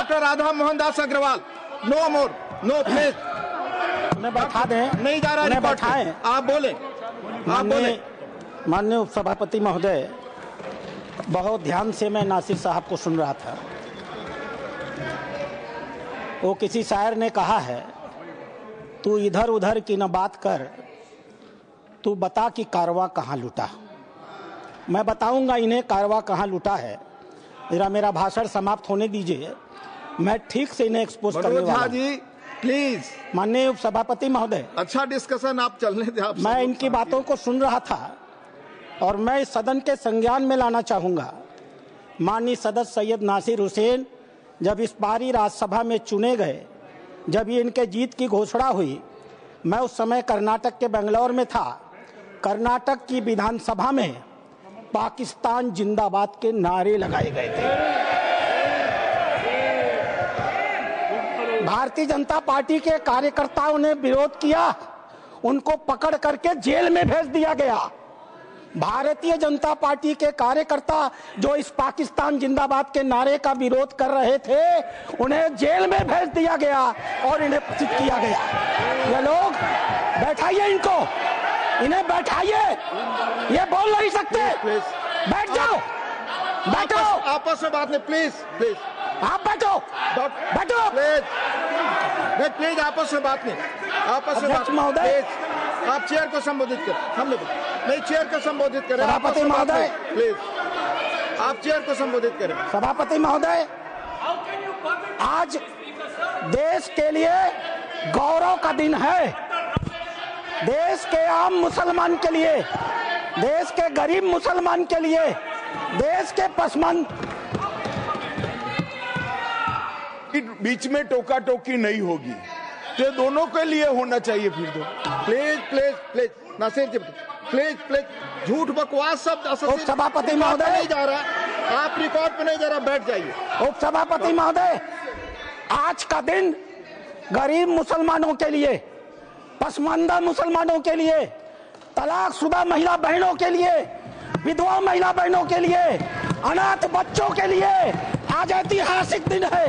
Doctor Radha Mohan Das Agarwal, no more, no please. उन्हें बैठा दें, नहीं जा रहा, उन्हें बैठाएं। आप बोले, आप बोले। माननीय उपसभापति महोदय, बहुत ध्यान से मैं नासिर साहब को सुन रहा था। वो किसी शायर ने कहा है, तू इधर उधर की न बात कर, तू बता कि कारवां कहाँ लुटा। मैं बताऊंगा इन्हें कारवां कहाँ लुटा है। मेरा भाषण समाप्त होने दीजिए, मैं ठीक से इन्हें एक्सपोज करने वाला हूं। जी प्लीज। माननीय उपसभापति महोदय, अच्छा डिस्कशन आप चलने दें। आप मैं इनकी बातों को सुन रहा था और मैं इस सदन के संज्ञान में लाना चाहूंगा। माननीय सदस्य सैयद नासिर हुसैन जब इस बारी राज्यसभा में चुने गए, जब ये इनके जीत की घोषणा हुई, मैं उस समय कर्नाटक के बेंगलोर में था। कर्नाटक की विधानसभा में पाकिस्तान जिंदाबाद के नारे लगाए गए थे। भारतीय जनता पार्टी के कार्यकर्ताओं ने विरोध किया, उनको पकड़ करके जेल में भेज दिया गया। भारतीय जनता पार्टी के कार्यकर्ता जो इस पाकिस्तान जिंदाबाद के नारे का विरोध कर रहे थे, उन्हें जेल में भेज दिया गया और इन्हें पतित किया गया। ये लोग, बैठाइए इनको, इन्हें बैठाइए, ये बोल नहीं सकते। बैठ जाओ, बैठो। आपस में बात नहीं, प्लीज प्लीज। आप बैठो, बैठो प्लीज, प्लीज आपस में बात नहीं, आपस में बात महोदय। आप चेयर को संबोधित करें, हम लोग नहीं, चेयर को संबोधित करें। सभापति महोदय प्लीज, आप चेयर को संबोधित करें। सभापति महोदय, आज देश के लिए गौरव का दिन है। देश के आम मुसलमान के लिए, देश के गरीब मुसलमान के लिए, देश के पसमंद बीच में टोका टोकी नहीं होगी, तो दोनों के लिए होना चाहिए। फिर तो please please please Nasir ji, please please, झूठ बकवास सब उपसभापति महोदय नहीं जा रहा, आप रिकॉर्ड पे नहीं जा रहा, बैठ जाइए। उपसभापति महोदय, आज का दिन गरीब मुसलमानों के लिए, पसमानदा मुसलमानों के लिए, तलाकशुदा महिला बहनों के लिए, विधवा महिला बहनों के लिए, अनाथ बच्चों के लिए आज ऐतिहासिक दिन है।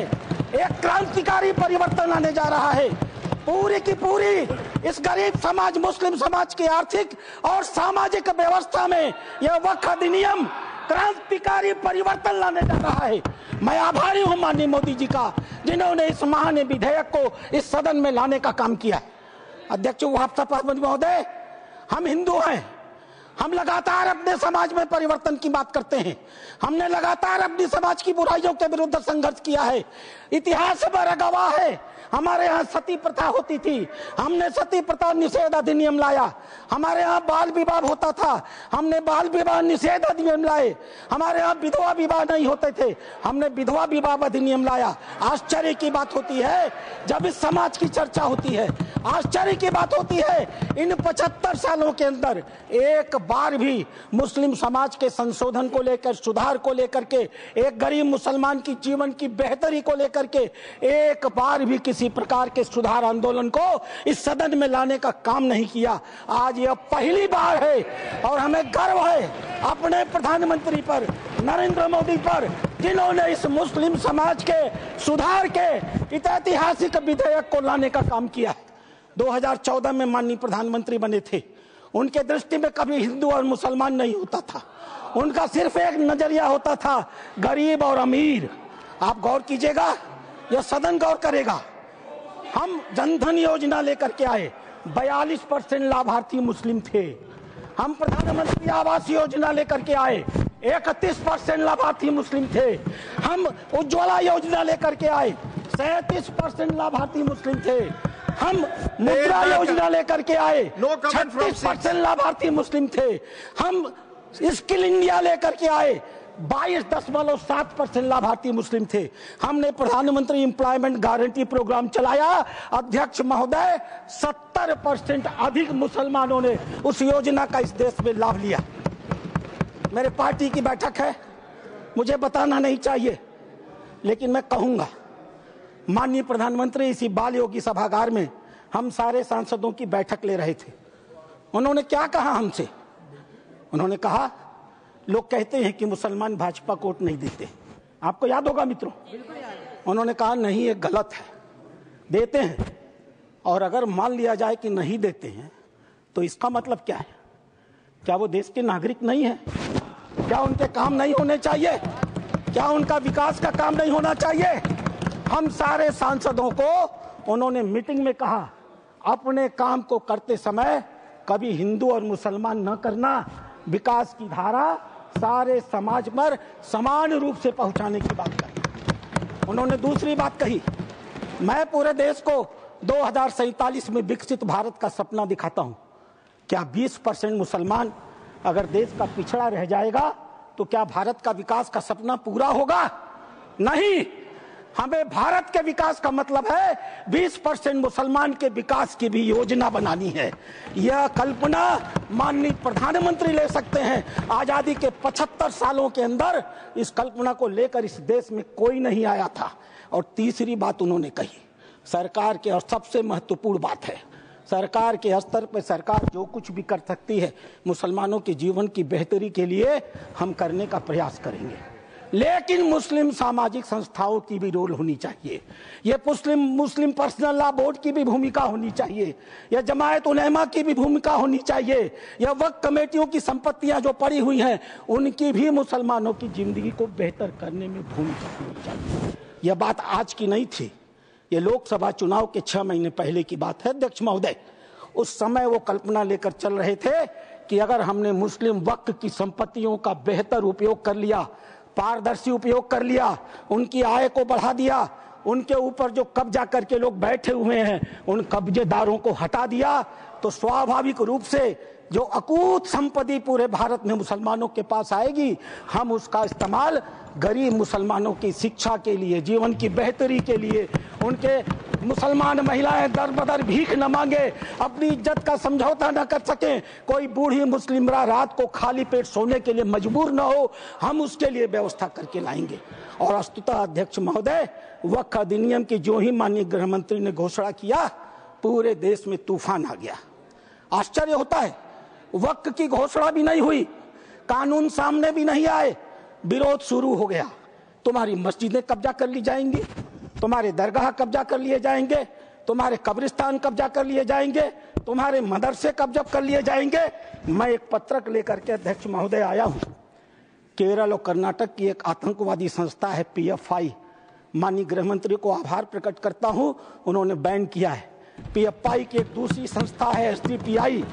एक क्रांतिकारी परिवर्तन आने जा रहा है। पूरी की पूरी इस गरीब समाज, मुस्लिम समाज की आर्थिक और सामाजिक व्यवस्था में यह वक्फ अधिनियम क्रांतिकारी परिवर्तन लाने जा रहा है। मैं आभारी हूं माननीय मोदी जी का, जिन्होंने इस महान विधेयक को इस सदन में लाने का काम किया। अध्यक्ष सभापति महोदय, हम हिंदू हैं, हम लगातार अपने समाज में परिवर्तन की बात करते हैं। हमने लगातार अपनी समाज की बुराइयों के विरुद्ध संघर्ष किया है। इतिहास पर गवाह है, हमारे यहाँ सती प्रथा होती थी, हमने सती प्रथा निषेध अधिनियम लाया। हमारे यहाँ बाल विवाह होता था, हमने बाल विवाह निषेध अधिनियम लाए। हमारे यहाँ विधवा विवाह नहीं होते थे, हमने विधवा विवाह अधिनियम लाया। आश्चर्य की बात होती है जब इस समाज की चर्चा होती है, आश्चर्य की बात होती है इन 75 सालों के अंदर एक बार भी मुस्लिम समाज के संशोधन को लेकर, सुधार को लेकर के, एक गरीब मुसलमान की जीवन की बेहतरी को लेकर के एक बार भी किसी प्रकार के सुधार आंदोलन को इस सदन में लाने का काम नहीं किया। आज यह पहली बार है और हमें गर्व है अपने प्रधानमंत्री पर, नरेंद्र मोदी पर, जिन्होंने इस मुस्लिम समाज के सुधार के ऐतिहासिक विधेयक को लाने का काम किया है। 2014 में माननीय प्रधानमंत्री बने थे, उनके दृष्टि में कभी हिंदू और मुसलमान नहीं होता था, उनका सिर्फ एक नजरिया होता था, गरीब और अमीर। आप गौर कीजिएगा, यह सदन गौर करेगा। हम जनधन योजना लेकर के आए, 42% लाभार्थी मुस्लिम थे। हम प्रधानमंत्री आवास योजना लेकर के आए, 31% लाभार्थी मुस्लिम थे। हम उज्ज्वला योजना लेकर के आए, 37% लाभार्थी मुस्लिम थे। हम मुद्रा योजना लेकर के आए, 36% लाभार्थी मुस्लिम थे। हम स्किल इंडिया लेकर के आए, 22.7% लाभार्थी मुस्लिम थे। हमने प्रधानमंत्री एम्प्लॉयमेंट गारंटी प्रोग्राम चलाया, अध्यक्ष महोदय 70% अधिक मुसलमानों ने उस योजना का इस देश में लाभ लिया। मेरे पार्टी की बैठक है, मुझे बताना नहीं चाहिए, लेकिन मैं कहूंगा, माननीय प्रधानमंत्री इसी बाल योगी सभागार में हम सारे सांसदों की बैठक ले रहे थे। उन्होंने क्या कहा हमसे? उन्होंने कहा, लोग कहते हैं कि मुसलमान भाजपा को वोट नहीं देते। आपको याद होगा मित्रों, उन्होंने कहा नहीं ये गलत है, देते हैं। और अगर मान लिया जाए कि नहीं देते हैं तो इसका मतलब क्या है? क्या वो देश के नागरिक नहीं है? क्या उनके काम नहीं होने चाहिए? क्या उनका विकास का काम नहीं होना चाहिए? हम सारे सांसदों को उन्होंने मीटिंग में कहा, अपने काम को करते समय कभी हिंदू और मुसलमान न करना, विकास की धारा सारे समाज पर समान रूप से पहुंचाने की बात कही। उन्होंने दूसरी बात कही, मैं पूरे देश को 2047 में विकसित भारत का सपना दिखाता हूं। क्या 20% मुसलमान अगर देश का पिछड़ा रह जाएगा तो क्या भारत का विकास का सपना पूरा होगा? नहीं। हमें भारत के विकास का मतलब है 20% मुसलमान के विकास की भी योजना बनानी है। यह कल्पना माननीय प्रधानमंत्री ले सकते हैं। आजादी के 75 सालों के अंदर इस कल्पना को लेकर इस देश में कोई नहीं आया था। और तीसरी बात उन्होंने कही, सरकार के, और सबसे महत्वपूर्ण बात है, सरकार के स्तर पर सरकार जो कुछ भी कर सकती है मुसलमानों के जीवन की बेहतरी के लिए हम करने का प्रयास करेंगे। लेकिन मुस्लिम सामाजिक संस्थाओं की भी रोल होनी चाहिए। ये मुस्लिम पर्सनल लॉ बोर्ड की भी भूमिका होनी चाहिए। यह जमायत उलेमा की भी भूमिका होनी चाहिए। यह वक्फ कमेटियों की संपत्तियां जो पड़ी हुई हैं उनकी भी मुसलमानों की जिंदगी को बेहतर करने में भूमिका होनी चाहिए। यह बात आज की नहीं थी, ये लोकसभा चुनाव के 6 महीने पहले की बात है अध्यक्ष महोदय। उस समय वो कल्पना लेकर चल रहे थे कि अगर हमने मुस्लिम वक्फ की संपत्तियों का बेहतर उपयोग कर लिया, पारदर्शी उपयोग कर लिया, उनकी आय को बढ़ा दिया, उनके ऊपर जो कब्जा करके लोग बैठे हुए हैं उन कब्जेदारों को हटा दिया, तो स्वाभाविक रूप से जो अकूत संपत्ति पूरे भारत में मुसलमानों के पास आएगी, हम उसका इस्तेमाल गरीब मुसलमानों की शिक्षा के लिए, जीवन की बेहतरी के लिए, उनके मुसलमान महिलाएं दर बदर भीख न मांगे, अपनी इज्जत का समझौता न कर सकें, कोई बूढ़ी मुस्लिम रात को खाली पेट सोने के लिए मजबूर न हो, हम उसके लिए व्यवस्था करके लाएंगे। और वस्तुतः अध्यक्ष महोदय, वक्फ अधिनियम की जो ही माननीय गृह मंत्री ने घोषणा किया, पूरे देश में तूफान आ गया। आश्चर्य होता है, वक्फ की घोषणा भी नहीं हुई, कानून सामने भी नहीं आए, विरोध शुरू हो गया। तुम्हारी मस्जिदें कब्जा कर ली जाएंगी, तुम्हारे दरगाह कब्जा कर लिए जाएंगे, तुम्हारे कब्रिस्तान कब्जा कर लिए जाएंगे, तुम्हारे मदरसे कब्जा कर लिए जाएंगे। मैं एक पत्रक लेकर के अध्यक्ष महोदय आया हूं। केरल और कर्नाटक की एक आतंकवादी संस्था है PFI, माननीय गृह मंत्री को आभार प्रकट करता हूं, उन्होंने बैन किया है। PFI की एक दूसरी संस्था है SDPI।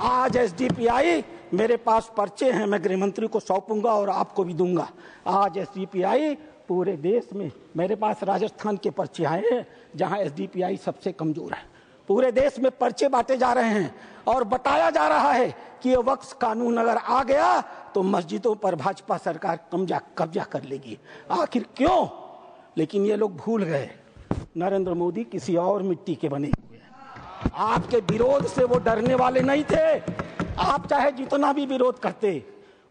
आज SDPI, मेरे पास पर्चे हैं, मैं गृह मंत्री को सौंपूंगा और आपको भी दूंगा। आज SDPI पूरे देश में, मेरे पास राजस्थान के पर्चे आए हैं जहां SDPI सबसे कमजोर है। पूरे देश में पर्चे बांटे जा रहे हैं और बताया जा रहा है कि ये वक्फ कानून अगर आ गया तो मस्जिदों पर भाजपा सरकार कब्जा कर लेगी। आखिर क्यों? लेकिन ये लोग भूल गए, नरेंद्र मोदी किसी और मिट्टी के बने हुए हैं। आपके विरोध से वो डरने वाले नहीं थे। आप चाहे जितना भी विरोध करते,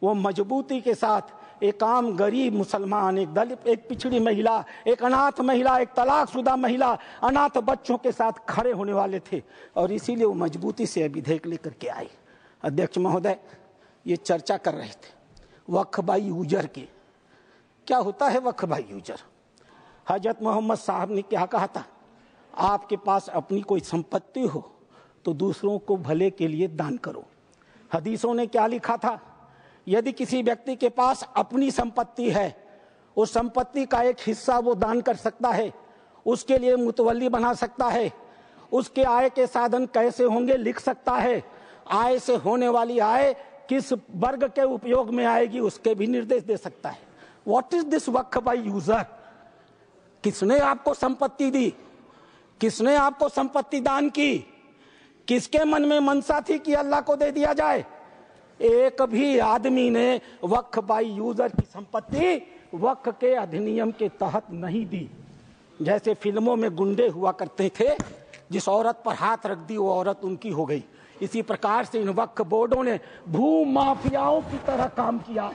वो मजबूती के साथ एक आम गरीब मुसलमान, एक दलित, एक पिछड़ी महिला, एक अनाथ महिला, एक तलाकशुदा महिला, अनाथ बच्चों के साथ खड़े होने वाले थे और इसीलिए वो मजबूती से विधेयक लेकर के आए। अध्यक्ष महोदय, ये चर्चा कर रहे थे वक्फ बाई यूजर की। क्या होता है वक्फ बाई यूजर? हजरत मोहम्मद साहब ने क्या कहा था? आपके पास अपनी कोई संपत्ति हो तो दूसरों को भले के लिए दान करो। हदीसों ने क्या लिखा था? यदि किसी व्यक्ति के पास अपनी संपत्ति है, उस संपत्ति का एक हिस्सा वो दान कर सकता है, उसके लिए मुतवल्ली बना सकता है, उसके आय के साधन कैसे होंगे लिख सकता है, आय से होने वाली आय किस वर्ग के उपयोग में आएगी उसके भी निर्देश दे सकता है। What is this Waqf by user? किसने आपको संपत्ति दी? किसने आपको संपत्ति दान की? किसके मन में मनसा थी कि अल्लाह को दे दिया जाए? एक भी आदमी ने वक्फ बाई यूजर की संपत्ति वक्फ के अधिनियम के तहत नहीं दी। जैसे फिल्मों में गुंडे हुआ करते थे, जिस औरत पर हाथ रख दी वो औरत उनकी हो गई, इसी प्रकार से इन वक्फ बोर्डों ने भू माफियाओं की तरह काम किया।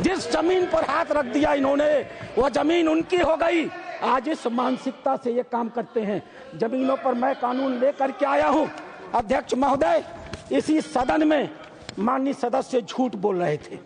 जिस जमीन पर हाथ रख दिया इन्होंने, वह जमीन उनकी हो गई। आज इस मानसिकता से ये काम करते हैं। जमीनों पर मैं कानून लेकर के आया हूं। अध्यक्ष महोदय, इसी सदन में माननीय सदस्य झूठ बोल रहे थे।